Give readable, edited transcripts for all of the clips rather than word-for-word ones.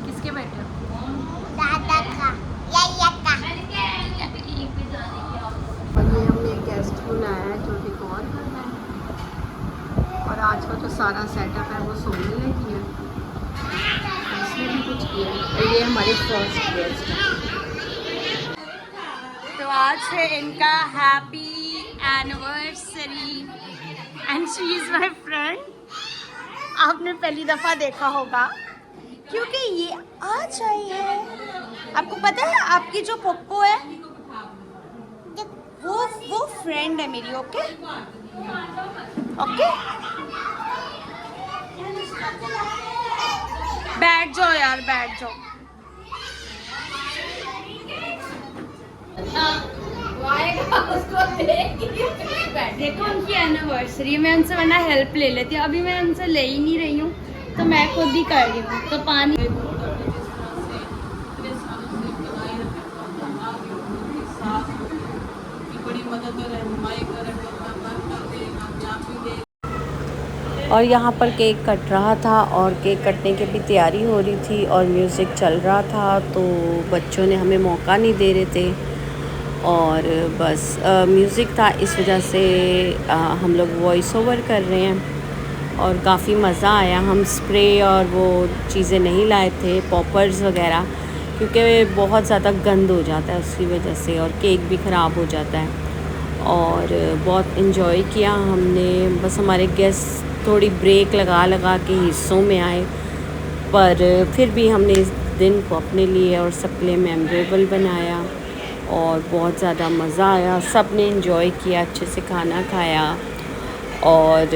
किसके बेटे हो? दादा का या का। और ये हमने एक गेस्ट बुलाया है जो डेकोर करना है, और आज का जो सारा सेटअप है वो सोने लगी है, इसने भी कुछ किया है। और ये हमारे फर्स्ट गेस्ट है। तो आज है इनका happy anniversary and she is my friend. आपने पहली दफ़ा देखा होगा क्योंकि ये आज आई है। आपको पता है आपकी जो पप्पू है वो फ्रेंड है मेरी। ओके ओके, बैठ जाओ यार, बैठ जाओ। देखो उनकी एनिवर्सरी, मैं उनसे वरना हेल्प ले लेती हूँ, अभी मैं उनसे ले ही नहीं रही हूँ तो मैं खुद ही कर रही हूँ। तो पानी और यहाँ पर केक कट रहा था और केक कटने की भी तैयारी हो रही थी और म्यूज़िक चल रहा था, तो बच्चों ने हमें मौका नहीं दे रहे थे और बस म्यूज़िक था, इस वजह से हम लोग वॉइस ओवर कर रहे हैं और काफ़ी मज़ा आया। हम स्प्रे और वो चीज़ें नहीं लाए थे, पॉपर्स वगैरह, क्योंकि बहुत ज़्यादा गंद हो जाता है उसकी वजह से और केक भी ख़राब हो जाता है। और बहुत इन्जॉय किया हमने। बस हमारे गेस्ट थोड़ी ब्रेक लगा लगा के हिस्सों में आए, पर फिर भी हमने इस दिन को अपने लिए और सबके लिए मेमोरेबल बनाया और बहुत ज़्यादा मज़ा आया। सब ने इन्जॉय किया, अच्छे से खाना खाया और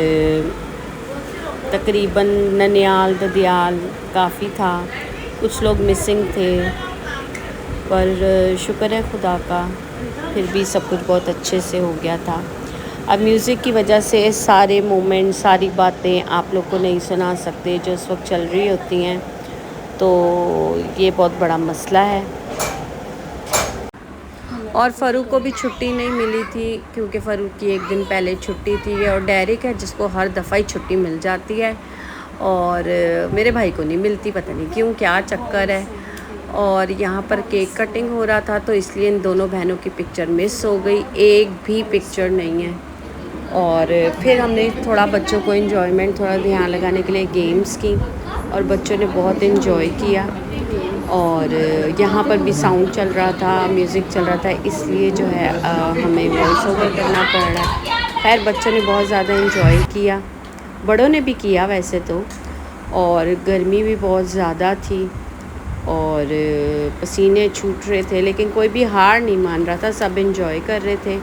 तकरीबन ननियाल ददियाल काफ़ी था, कुछ लोग मिसिंग थे, पर शुक्र है खुदा का, फिर भी सब कुछ बहुत अच्छे से हो गया था। अब म्यूज़िक की वजह से सारे मोमेंट, सारी बातें आप लोग को नहीं सुना सकते जो इस वक्त चल रही होती हैं, तो ये बहुत बड़ा मसला है। और फ़ारूक को भी छुट्टी नहीं मिली थी क्योंकि फ़ारूक की एक दिन पहले छुट्टी थी, और डेरिक है जिसको हर दफ़ा ही छुट्टी मिल जाती है और मेरे भाई को नहीं मिलती, पता नहीं क्यों, क्या चक्कर है। और यहाँ पर केक कटिंग हो रहा था तो इसलिए इन दोनों बहनों की पिक्चर मिस हो गई, एक भी पिक्चर नहीं है। और फिर हमने थोड़ा बच्चों को इन्जॉयमेंट, थोड़ा ध्यान लगाने के लिए गेम्स की और बच्चों ने बहुत इन्जॉय किया। और यहाँ पर भी साउंड चल रहा था, म्यूज़िक चल रहा था, इसलिए जो है हमें वॉइस ओवर करना पड़ रहा है। खैर बच्चों ने बहुत ज़्यादा इन्जॉय किया, बड़ों ने भी किया वैसे तो, और गर्मी भी बहुत ज़्यादा थी और पसीने छूट रहे थे, लेकिन कोई भी हार नहीं मान रहा था, सब इन्जॉय कर रहे थे।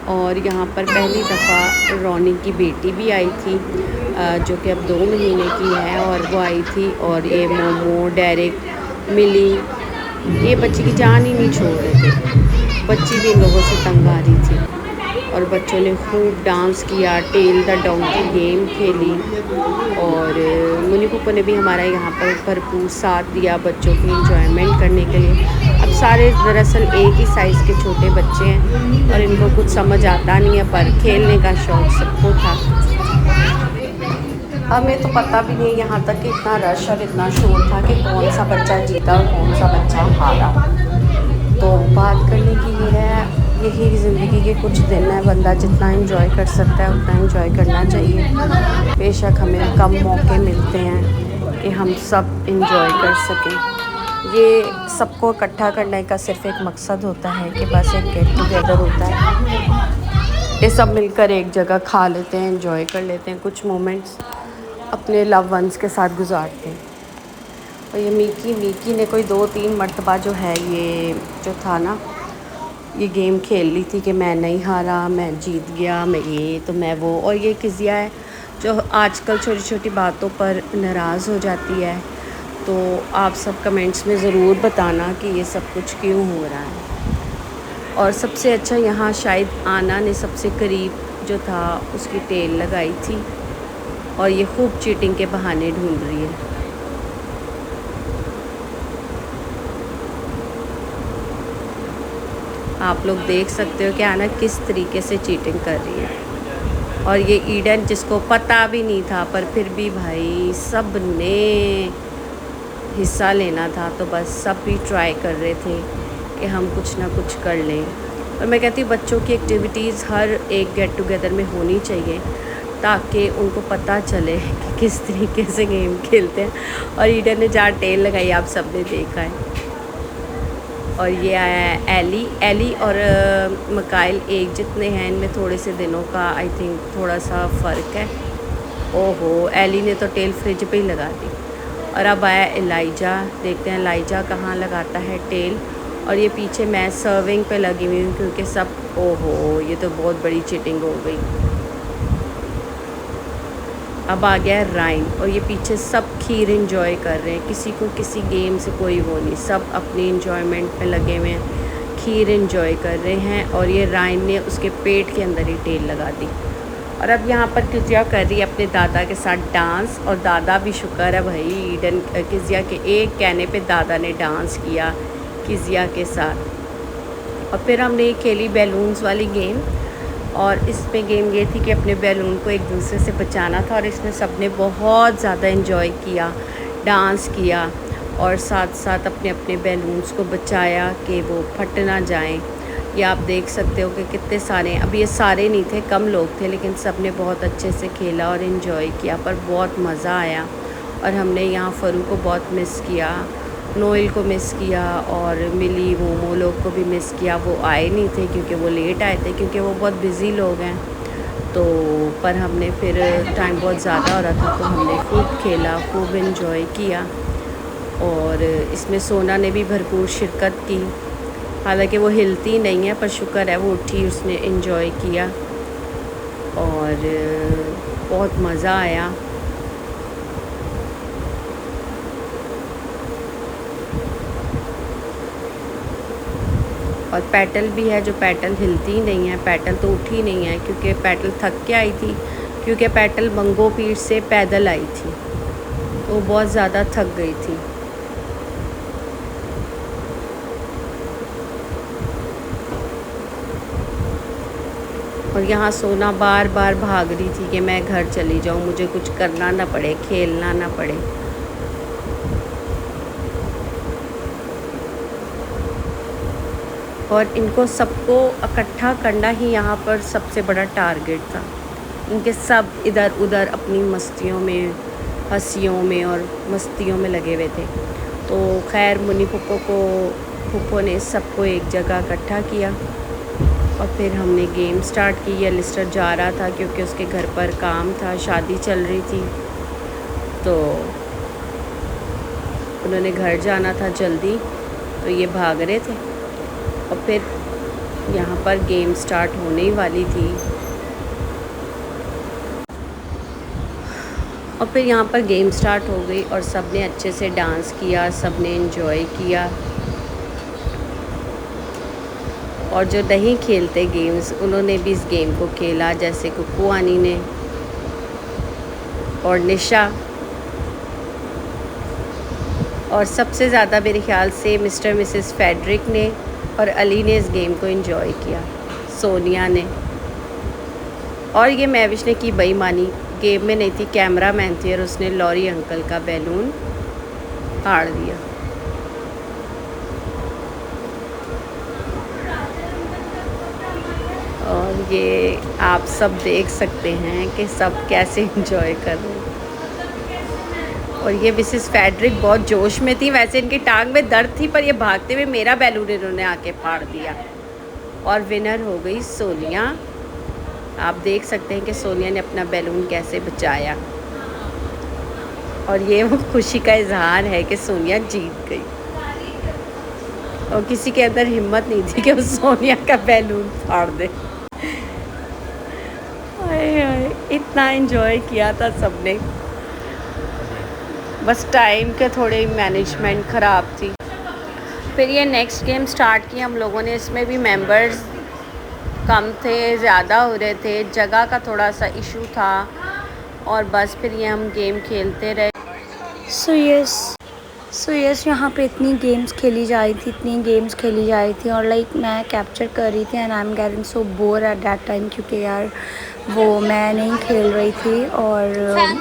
और यहाँ पर पहली दफ़ा रोनी की बेटी भी आई थी जो कि अब 2 महीने की है, और वो आई थी। और ये मोमो, डेरिक, मिली, ये बच्ची की जान ही नहीं छोड़ रहे थे, बच्ची भी इन लोगों से तंग आ रही थी। और बच्चों ने खूब डांस किया, टेल द डोंकी गेम खेली, और मुन्नी पुप्पो ने भी हमारा यहाँ पर भरपूर साथ दिया बच्चों की एंजॉयमेंट करने के लिए। अब सारे दरअसल एक ही साइज़ के छोटे बच्चे हैं और इनको कुछ समझ आता नहीं है, पर खेलने का शौक़ सबको था। हमें तो पता भी नहीं यहाँ तक कि इतना रश और इतना शोर था कि कौन सा बच्चा जीता और कौन सा बच्चा हारा। तो बात करने की ये है, यही ज़िंदगी के कुछ दिन है, बंदा जितना एंजॉय कर सकता है उतना एंजॉय करना चाहिए। बेशक हमें कम मौके मिलते हैं कि हम सब एंजॉय कर सकें। ये सबको इकट्ठा करने का सिर्फ एक मकसद होता है कि बस एक गेट टुगेदर होता है, ये सब मिलकर एक जगह खा लेते हैं, एंजॉय कर लेते हैं, कुछ मोमेंट्स अपने लव वंस के साथ गुजारते हैं। और ये मीकी ने कोई 2-3 मरतबा जो है ये जो था ना, ये गेम खेल ली थी कि मैं नहीं हारा, मैं जीत गया, मैं ये तो मैं वो। और ये किज़िया है जो आजकल छोटी छोटी बातों पर नाराज़ हो जाती है, तो आप सब कमेंट्स में ज़रूर बताना कि ये सब कुछ क्यों हो रहा है। और सबसे अच्छा यहाँ शायद आना ने सबसे करीब जो था उसकी टेल लगाई थी, और ये खूब चीटिंग के बहाने ढूंढ रही है। आप लोग देख सकते हो कि आना किस तरीके से चीटिंग कर रही है, और ये ईडन जिसको पता भी नहीं था, पर फिर भी भाई सब ने हिस्सा लेना था, तो बस सब भी ट्राई कर रहे थे कि हम कुछ ना कुछ कर लें। और मैं कहती हूँ बच्चों की एक्टिविटीज़ हर एक गेट टुगेदर में होनी चाहिए, ताकि उनको पता चले कि किस तरीके से गेम खेलते हैं। और ईडन ने जहाँ टेल लगाई आप सब ने देखा है। और ये आया है एली और मकाइल एक जितने हैं, इनमें थोड़े से दिनों का आई थिंक थोड़ा सा फ़र्क है। ओहो, एली ने तो टेल फ्रिज पे ही लगा दी। और अब आया एलाइजा, देखते हैं एलाइजा कहाँ लगाता है टेल। और ये पीछे मैं सर्विंग पे लगी हुई हूँ क्योंकि सब, ओहो ये तो बहुत बड़ी चीटिंग हो गई। अब आ गया राइन और ये पीछे सब खीर एंजॉय कर रहे हैं, किसी को किसी गेम से कोई वो नहीं, सब अपनी एंजॉयमेंट में लगे हुए हैं, खीर एंजॉय कर रहे हैं। और ये राइन ने उसके पेट के अंदर ही टेल लगा दी। और अब यहाँ पर किजिया कर रही है अपने दादा के साथ डांस, और दादा भी शुक्र है भाई, ईडन किजिया के एक कहने पे दादा ने डांस किया किजिया के साथ। और फिर हमने खेली बैलून्स वाली गेम, और इसमें गेम ये थी कि अपने बैलून को एक दूसरे से बचाना था। और इसमें सब ने बहुत ज़्यादा इन्जॉय किया, डांस किया, और साथ साथ अपने अपने बैलून्स को बचाया कि वो फट ना जाएं। ये आप देख सकते हो कि कितने सारे, अब ये सारे नहीं थे, कम लोग थे, लेकिन सब ने बहुत अच्छे से खेला और इन्जॉय किया, पर बहुत मज़ा आया। और हमने यहाँ फ़रू को बहुत मिस किया, नोएल को मिस किया, और मिली मोमो लोग को भी मिस किया। वो आए नहीं थे क्योंकि वो लेट आए थे, क्योंकि वो बहुत बिज़ी लोग हैं। तो पर हमने फिर टाइम बहुत ज़्यादा हो रहा था, तो हमने खूब खेला, खूब इन्जॉय किया। और इसमें सोना ने भी भरपूर शिरकत की, हालांकि वो हिलती नहीं है, पर शुक्र है वो उठी, उसने इन्जॉय किया और बहुत मज़ा आया। और पैटल भी है, जो पैटल हिलती ही नहीं है, पैटल तो उठी नहीं है क्योंकि पैटल थक के आई थी, क्योंकि पैटल मंगो पीर से पैदल आई थी, वो बहुत ज़्यादा थक गई थी। और यहाँ सोना बार बार भाग रही थी कि मैं घर चली जाऊँ, मुझे कुछ करना ना पड़े, खेलना ना पड़े। और इनको सबको इकट्ठा करना ही यहाँ पर सबसे बड़ा टारगेट था। इनके सब इधर उधर अपनी मस्तियों में, हंसियों में और मस्तियों में लगे हुए थे। तो खैर मुन्नी फुप्पो ने सबको एक जगह इकट्ठा किया, और फिर हमने गेम स्टार्ट की। ये लिस्टर जा रहा था क्योंकि उसके घर पर काम था, शादी चल रही थी, तो उन्होंने घर जाना था जल्दी, तो ये भाग रहे थे। और फिर यहाँ पर गेम स्टार्ट होने ही वाली थी, और फिर यहाँ पर गेम स्टार्ट हो गई और सब ने अच्छे से डांस किया, सब ने एंजॉय किया। और जो नहीं खेलते गेम्स, उन्होंने भी इस गेम को खेला, जैसे कुकू आनी ने और निशा, और सबसे ज़्यादा मेरे ख्याल से मिस्टर मिसेस फेडरिक ने और अली ने इस गेम को एंजॉय किया, सोनिया ने। और ये महविश ने की बेईमानी, गेम में नहीं थी, कैमरा मैन थी, और उसने लॉरी अंकल का बैलून फाड़ दिया। और ये आप सब देख सकते हैं कि सब कैसे एंजॉय कर रहे हैं। और ये मिसेस फेडरिक बहुत जोश में थी, वैसे इनकी टांग में दर्द थी, पर ये भागते हुए मेरा बैलून इन्होंने आके फाड़ दिया। और विनर हो गई सोनिया। आप देख सकते हैं कि सोनिया ने अपना बैलून कैसे बचाया, और ये वो खुशी का इजहार है कि सोनिया जीत गई। और किसी के अंदर हिम्मत नहीं थी कि वो सोनिया का बैलून फाड़ दे। इतना एंजॉय किया था सबने, बस टाइम के थोड़े मैनेजमेंट ख़राब थी। फिर ये नेक्स्ट गेम स्टार्ट की हम लोगों ने, इसमें भी मेंबर्स कम थे, ज़्यादा हो रहे थे, जगह का थोड़ा सा इशू था, और बस फिर ये हम गेम खेलते रहे। So yes, सो यस, यहाँ पे इतनी गेम्स खेली जा रही थी और लाइक मैं कैप्चर कर रही थी and I am getting so bore at that time, क्योंकि यार वो मैं नहीं खेल रही थी और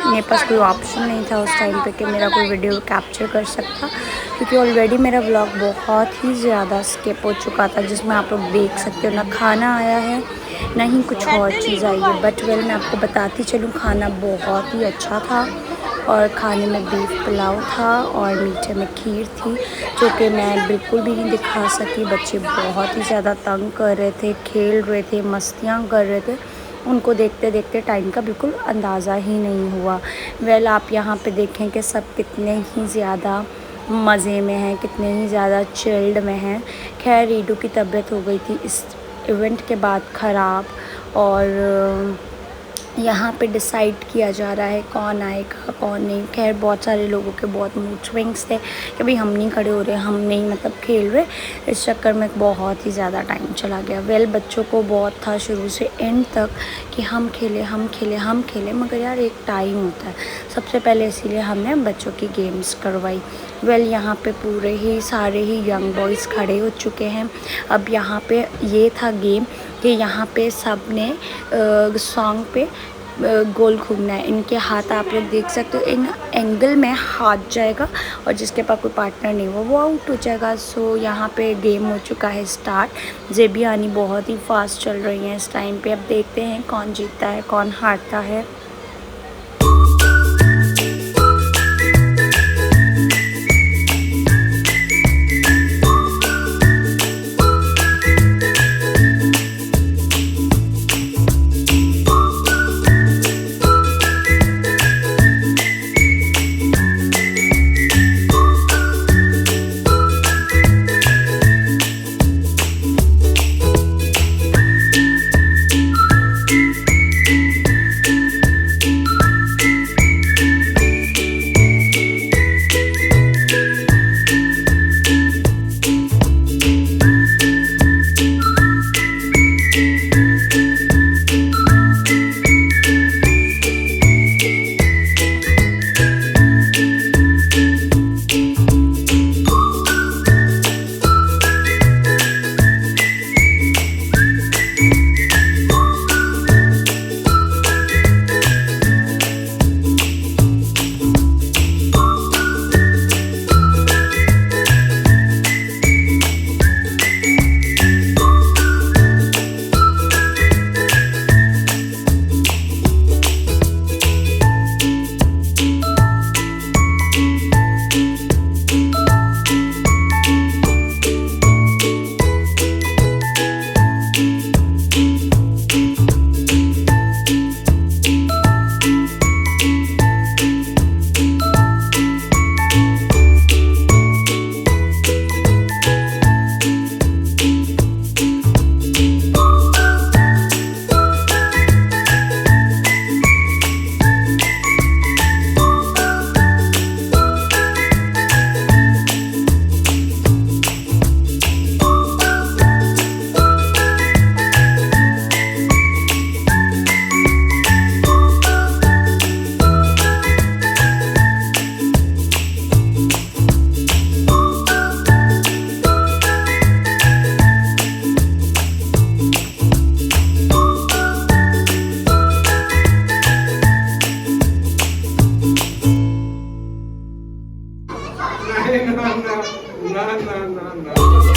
मेरे पास कोई ऑप्शन नहीं था उस टाइम पे कि मेरा कोई वीडियो कैप्चर कर सकता, क्योंकि ऑलरेडी मेरा व्लॉग बहुत ही ज़्यादा स्किप हो चुका था, जिसमें आप लोग देख सकते हो ना खाना आया है ना ही कुछ और चीज़ आई है। बट वेल, मैं आपको बताती चलूँ, खाना बहुत ही अच्छा था और खाने में बीफ पुलाव था और मीठे में खीर थी, जो कि मैं बिल्कुल भी नहीं दिखा सकी। बच्चे बहुत ही ज़्यादा तंग कर रहे थे, खेल रहे थे, मस्तियाँ कर रहे थे, उनको देखते देखते टाइम का बिल्कुल अंदाज़ा ही नहीं हुआ। वेल, आप यहाँ पे देखें कि सब कितने ही ज़्यादा मज़े में हैं, कितने ही ज़्यादा चिल्ड में हैं। खैर, रीडू की तबीयत हो गई थी इस इवेंट के बाद ख़राब और यहाँ पे डिसाइड किया जा रहा है कौन आएगा कौन नहीं। खैर, बहुत सारे लोगों के बहुत मूड स्विंग्स थे कि भाई हम नहीं खड़े हो रहे, हम नहीं मतलब खेल रहे। इस चक्कर में बहुत ही ज़्यादा टाइम चला गया। वेल, बच्चों को बहुत था शुरू से एंड तक कि हम खेलें, मगर यार एक टाइम होता है। सबसे पहले इसीलिए हमने बच्चों की गेम्स करवाई। वेल, यहाँ पे पूरे ही सारे ही यंग बॉयज़ खड़े हो चुके हैं। अब यहाँ पे ये था गेम कि यहाँ पे सब ने सॉन्ग पे गोल घूमना है। इनके हाथ आप लोग देख सकते हो, इन एंगल में हाथ जाएगा और जिसके पास कोई पार्टनर नहीं हो वो आउट हो जाएगा। सो यहाँ पे गेम हो चुका है स्टार्ट। जेबियानी बहुत ही फास्ट चल रही हैं इस टाइम पे। अब देखते हैं कौन जीतता है कौन हारता है। No.